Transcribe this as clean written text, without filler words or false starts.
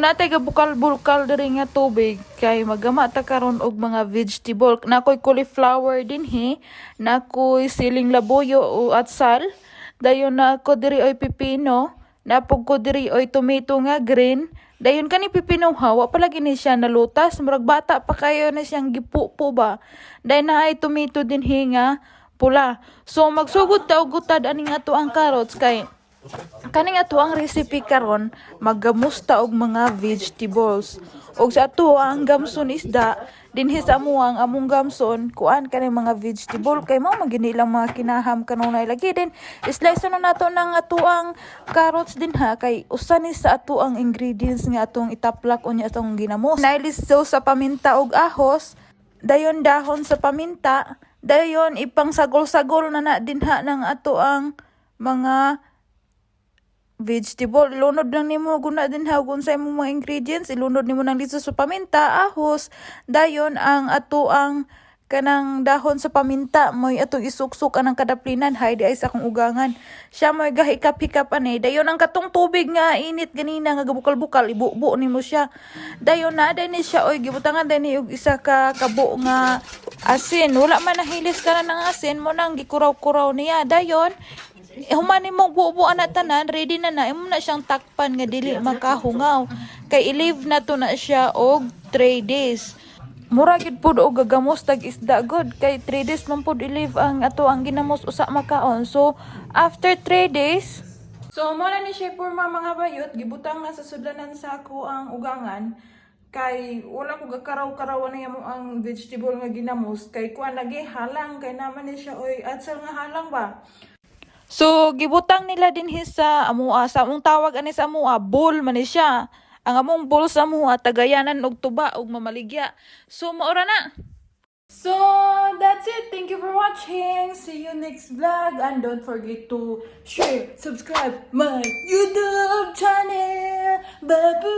natay ga bukal-bukal diri nga tubig kay magama ta karon og mga vegetable. Nakoy cauliflower din nakoy siling labuyo o atsal. Dayon na ako diri oy pipino, napog ko diri oy tomato nga green. Dayon kani pipino hawa palagi ni siya nalutas, murag bata pa kayo na siyang gipupo ba. Dayon na ay tomato din nga pula. So magsugod ta og gutad ani nga ang carrots kay kani nga ang recipe karon maggamusta og mga vegetables. Og sa ato ang gamson isda dinhi sa amuang among gamson kuan kani mga vegetable kay mao maginilang mga kinaham kanunay lagi din slice na nato ng ato ang carrots din kay usa ni sa ato ang ingredients nga atong itaplak unya atong ginamos. Nailisaw sa paminta og ahos, dayon dahon sa paminta, dayon ipang sagol-sagol na din ng ato ang mga vegetable. Ilunod lang nimo guna din kung sa imong mga ingredients. Ilunod nimo nang dito sa paminta, ahos, dayon ang ato ang kanang dahon sa paminta moy atong isuksok anang kadaplinan hay di ay sa akong ugangan. Siya moy gahikap-hikap ani. Dayon ang katong tubig nga init ganina nga gabukal-bukal ibubo nimo siya. Dayon na ni siya oy gibutangan ni og isa ka kabo nga asin. Wala man nahilis ka na ng asin mo nang gikuraw-kuraw niya. Dayon human mo bubuan na tanan, ready na imo na siyang takpan nga dili makahungaw. Kay i-leave na to na siya og 3 days. Mura gid pud og gagamos tag isda god kay 3 days man pud i-leave ang ato ang ginamos usa makaon. So after 3 days, so mo na ni siya porma mga bayot, gibutang na sa sudlanan sa ako ang ugangan. Kay wala ko gakaraw-karawan niya mo ang vegetable nga ginamos kay kuan lagi halang kay naman ni siya oy atsal nga halang ba. So, gibutang nila din sa amua. Sa among tawag ani sa amua, bowl man ni siya. Ang among bowl sa amua, tagayanan og tuba og mamaligya. So, maura na. So, that's it. Thank you for watching. See you next vlog. And don't forget to share, subscribe my YouTube channel. Babu!